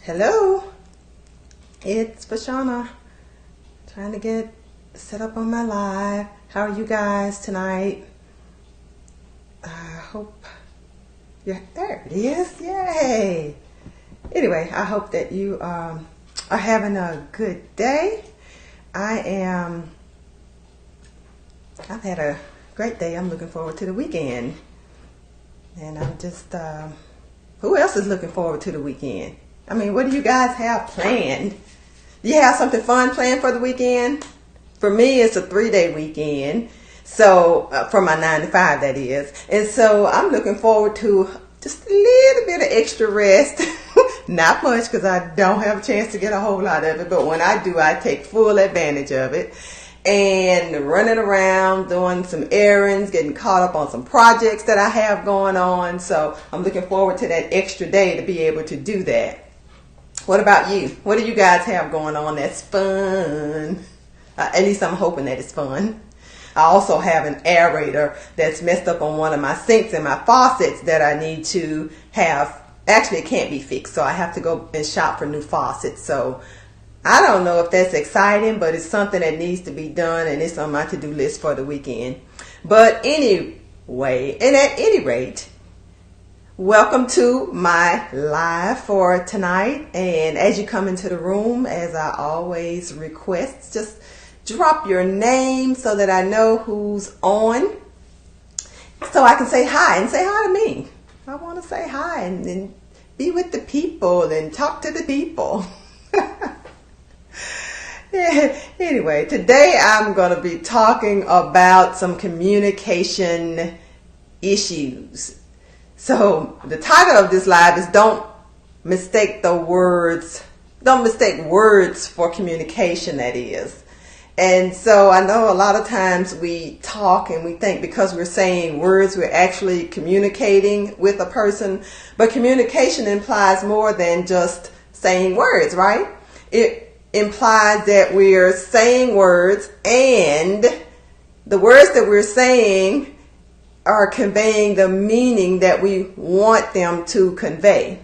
Hello, it's Vashana, trying to get set up on my live. How are you guys tonight? I hope you're there. It is, yay! Anyway, I hope that you are having a good day. I've had a great day. I'm looking forward to the weekend, and I'm just who else is looking forward to the weekend? I mean, what do you guys have planned? Do you have something fun planned for the weekend? For me, it's a 3-day weekend. So, from my 9 to 5, that is. And so, I'm looking forward to just a little bit of extra rest. Not much, because I don't have a chance to get a whole lot of it. But when I do, I take full advantage of it. And running around, doing some errands, getting caught up on some projects that I have going on. So, I'm looking forward to that extra day to be able to do that. What about you? What do you guys have going on that's fun? At least I'm hoping that it's fun. I also have an aerator that's messed up on one of my sinks and my faucets that I need to have. Actually, it can't be fixed, so I have to go and shop for new faucets. So I don't know if that's exciting, but it's something that needs to be done, and it's on my to-do list for the weekend. But anyway, and at any rate, welcome to my live for tonight. And as you come into the room, as I always request, just drop your name so that I know who's on, so I can say hi and say hi to me. I want to say hi and be with the people and talk to the people. Yeah. Anyway, today I'm going to be talking about some communication issues. So the title of this live is don't mistake words for communication, that is. And so I know a lot of times we talk and we think because we're saying words, we're actually communicating with a person. But communication implies more than just saying words, right? It implies that we're saying words, and the words that we're saying are conveying the meaning that we want them to convey.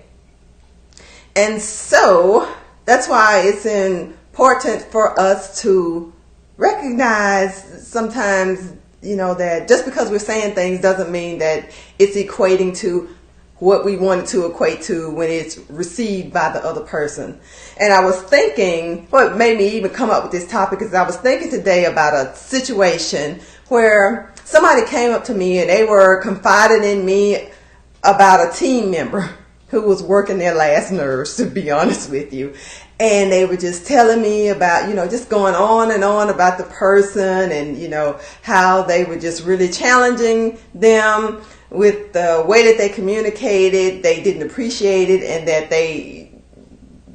And so that's why it's important for us to recognize sometimes, that just because we're saying things doesn't mean that it's equating to what we want it to equate to when it's received by the other person. And I was thinking, what made me even come up with this topic is I was thinking today about a situation where somebody came up to me and they were confiding in me about a team member who was working their last nerves, to be honest with you. And they were just telling me about, just going on and on about the person and, how they were just really challenging them with the way that they communicated. They didn't appreciate it, and that they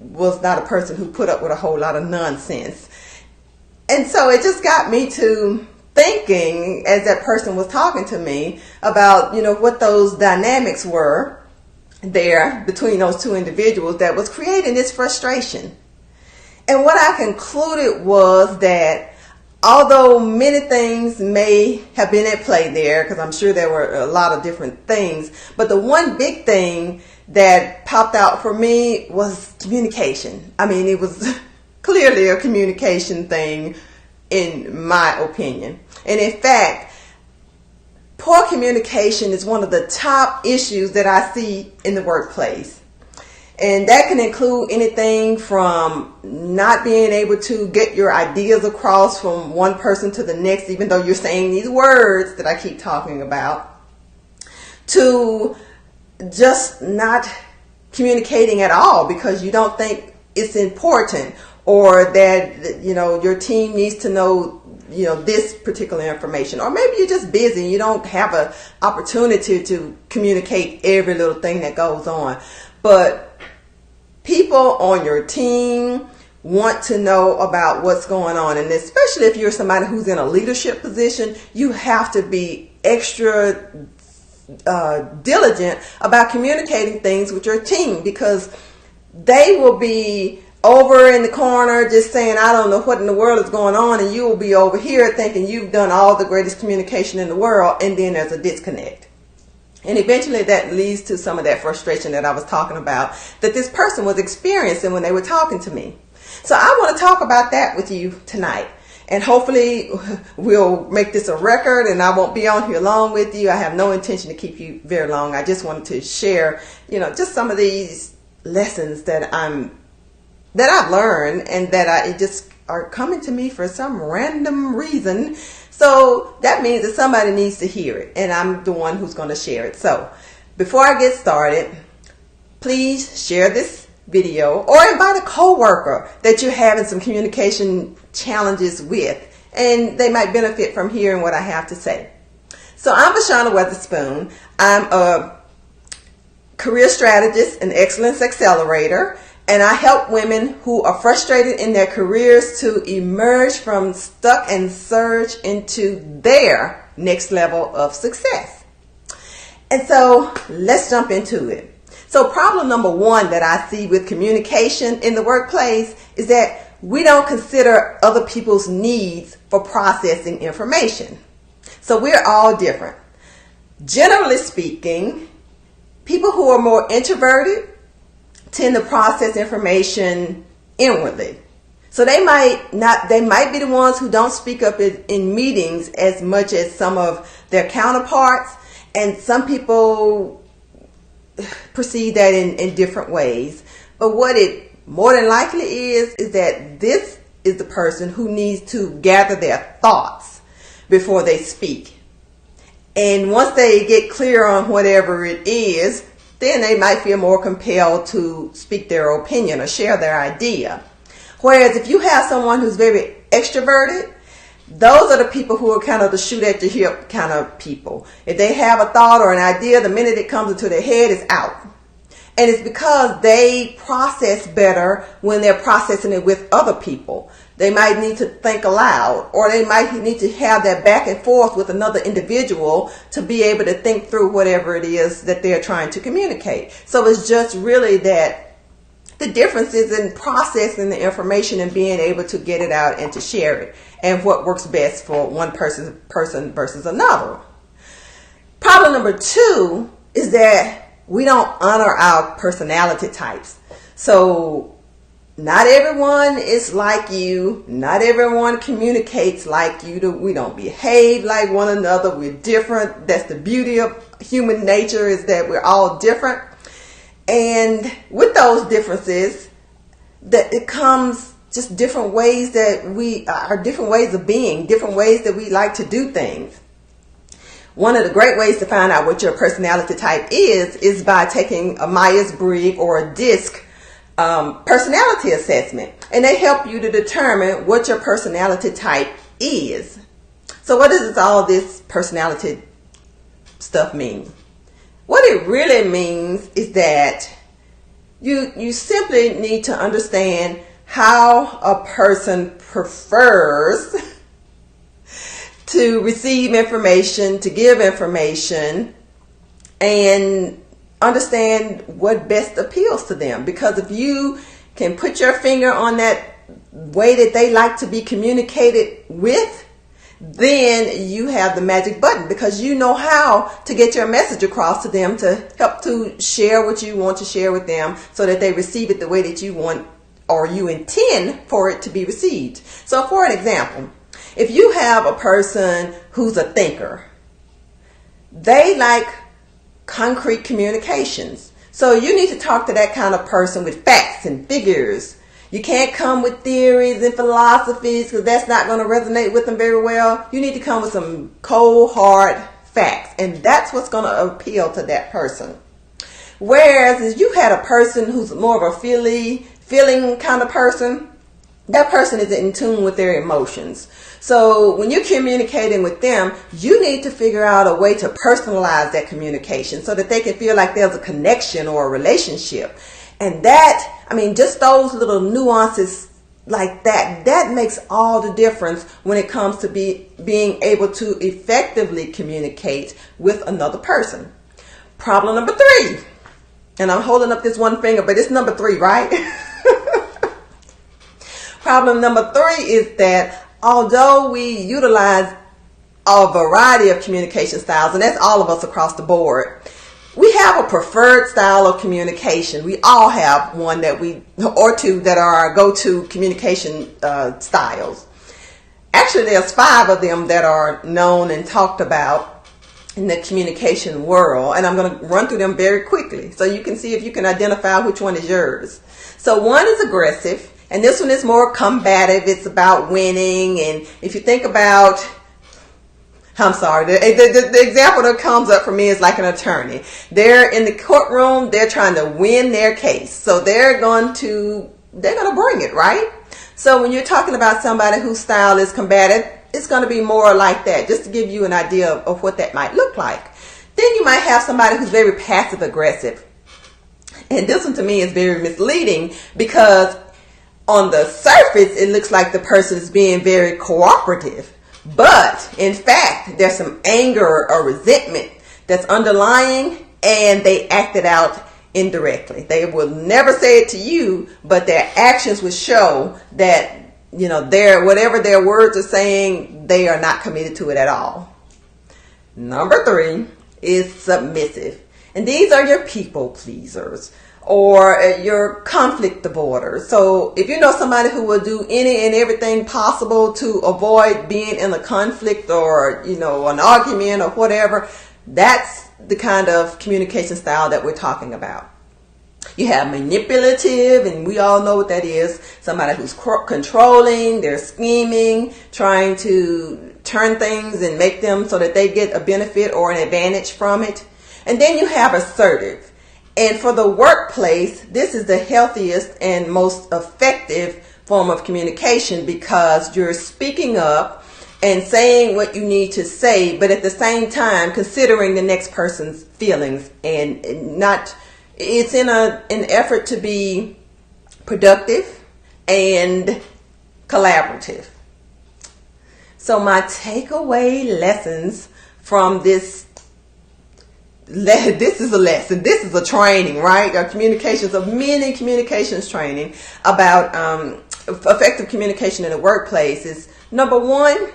was not a person who put up with a whole lot of nonsense. And so it just got me to thinking, as that person was talking to me, about, what those dynamics were there between those two individuals that was creating this frustration. And what I concluded was that although many things may have been at play there, because I'm sure there were a lot of different things, but the one big thing that popped out for me was communication. I mean, it was clearly a communication thing in my opinion. And in fact, poor communication is one of the top issues that I see in the workplace. And that can include anything from not being able to get your ideas across from one person to the next, even though you're saying these words that I keep talking about, to just not communicating at all because you don't think it's important, or that, your team needs to know this particular information, or maybe you're just busy and you don't have an opportunity to communicate every little thing that goes on. But people on your team want to know about what's going on, and especially if you're somebody who's in a leadership position, you have to be extra diligent about communicating things with your team, because they will be over in the corner just saying, I don't know what in the world is going on, and you will be over here thinking you've done all the greatest communication in the world, and then there's a disconnect. And eventually that leads to some of that frustration that I was talking about that this person was experiencing when they were talking to me. So I want to talk about that with you tonight. And hopefully we'll make this a record and I won't be on here long with you. I have no intention to keep you very long. I just wanted to share, just some of these lessons that I've learned and that it just are coming to me for some random reason. So that means that somebody needs to hear it, and I'm the one who's going to share it. So before I get started, please share this video or invite a coworker that you're having some communication challenges with, and they might benefit from hearing what I have to say. So I'm Vashana Weatherspoon. I'm a career strategist and excellence accelerator, and I help women who are frustrated in their careers to emerge from stuck and surge into their next level of success. And so let's jump into it. So problem number one that I see with communication in the workplace is that we don't consider other people's needs for processing information. So we're all different. Generally speaking, people who are more introverted tend to process information inwardly. So they might be the ones who don't speak up in meetings as much as some of their counterparts, and some people perceive that in different ways. But what it more than likely is that this is the person who needs to gather their thoughts before they speak. And once they get clear on whatever it is, then they might feel more compelled to speak their opinion or share their idea. Whereas if you have someone who's very extroverted, those are the people who are kind of the shoot at the hip kind of people. If they have a thought or an idea, the minute it comes into their head, it's out. And it's because they process better when they're processing it with other people. They might need to think aloud, or they might need to have that back and forth with another individual to be able to think through whatever it is that they're trying to communicate. So it's just really that the difference is in processing the information and being able to get it out and to share it, and what works best for one person versus another. Problem number two is that we don't honor our personality types. So not everyone is like you. Not everyone communicates like you. We don't behave like one another. We're different. That's the beauty of human nature, is that we're all different. And with those differences, that it comes just different ways that we are, different ways of being, different ways that we like to do things. One of the great ways to find out what your personality type is by taking a Myers-Briggs or a DISC personality assessment, and they help you to determine what your personality type is. So what does all this personality stuff mean? What it really means is that you simply need to understand how a person prefers to receive information, to give information, and understand what best appeals to them. Because if you can put your finger on that way that they like to be communicated with, then you have the magic button, because you know how to get your message across to them to help to share what you want to share with them, so that they receive it the way that you want or you intend for it to be received. So for an example, if you have a person who's a thinker, they like concrete communications. So you need to talk to that kind of person with facts and figures. You can't come with theories and philosophies, because that's not going to resonate with them very well. You need to come with some cold, hard facts, and that's what's going to appeal to that person. Whereas if you had a person who's more of a feeling kind of person, that person is in tune with their emotions. So when you're communicating with them, you need to figure out a way to personalize that communication so that they can feel like there's a connection or a relationship. And that, just those little nuances like that makes all the difference when it comes to being able to effectively communicate with another person. Problem number three, and I'm holding up this one finger, but it's number three, right? Problem number three is that although we utilize a variety of communication styles, and that's all of us across the board, have a preferred style of communication. We all have one or two that are our go-to communication styles. Actually, there's 5 of them that are known and talked about in the communication world, and I'm going to run through them very quickly so you can see if you can identify which one is yours. So one is aggressive, and this one is more combative. It's about winning, and if you think about, I'm sorry, the example that comes up for me is like an attorney. They're in the courtroom, they're trying to win their case, so they're going to bring it, right? So when you're talking about somebody whose style is combative, it's going to be more like that, just to give you an idea of what that might look like. Then you might have somebody who's very passive aggressive. And this one to me is very misleading, because on the surface it looks like the person is being very cooperative. But in fact, there's some anger or resentment that's underlying, and they act it out indirectly. They will never say it to you, but their actions will show that, whatever their words are saying, they are not committed to it at all. Number 3 is submissive. And these are your people pleasers or your conflict avoiders. So if you know somebody who will do any and everything possible to avoid being in a conflict or, an argument or whatever, that's the kind of communication style that we're talking about. You have manipulative, and we all know what that is. Somebody who's controlling, they're scheming, trying to turn things and make them so that they get a benefit or an advantage from it. And then you have assertive. And for the workplace, this is the healthiest and most effective form of communication, because you're speaking up and saying what you need to say, but at the same time considering the next person's feelings, and not, it's in an effort to be productive and collaborative. So my takeaway lessons from this is a lesson. This is a training, right? Our communications of many communications training about effective communication in the workplace is, number 1,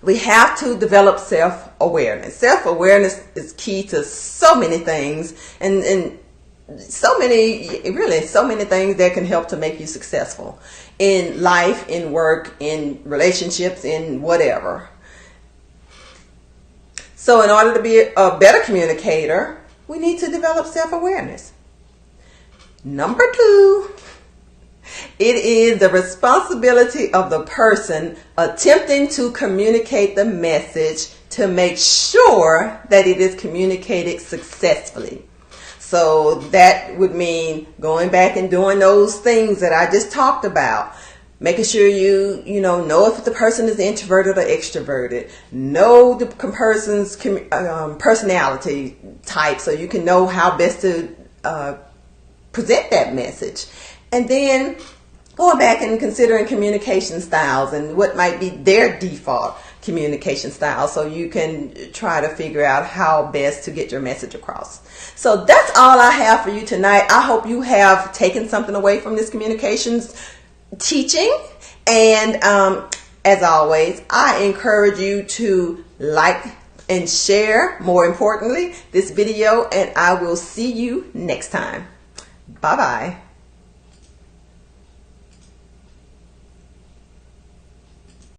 we have to develop self-awareness. Self-awareness is key to so many things, and so many things that can help to make you successful in life, in work, in relationships, in whatever. So in order to be a better communicator, we need to develop self-awareness. Number 2, it is the responsibility of the person attempting to communicate the message to make sure that it is communicated successfully. So that would mean going back and doing those things that I just talked about. Making sure you know if the person is introverted or extroverted. Know the person's personality type, so you can know how best to present that message. And then going back and considering communication styles and what might be their default communication style, so you can try to figure out how best to get your message across. So that's all I have for you tonight. I hope you have taken something away from this communications teaching, and as always, I encourage you to like and share, more importantly, this video, and I will see you next time. Bye bye.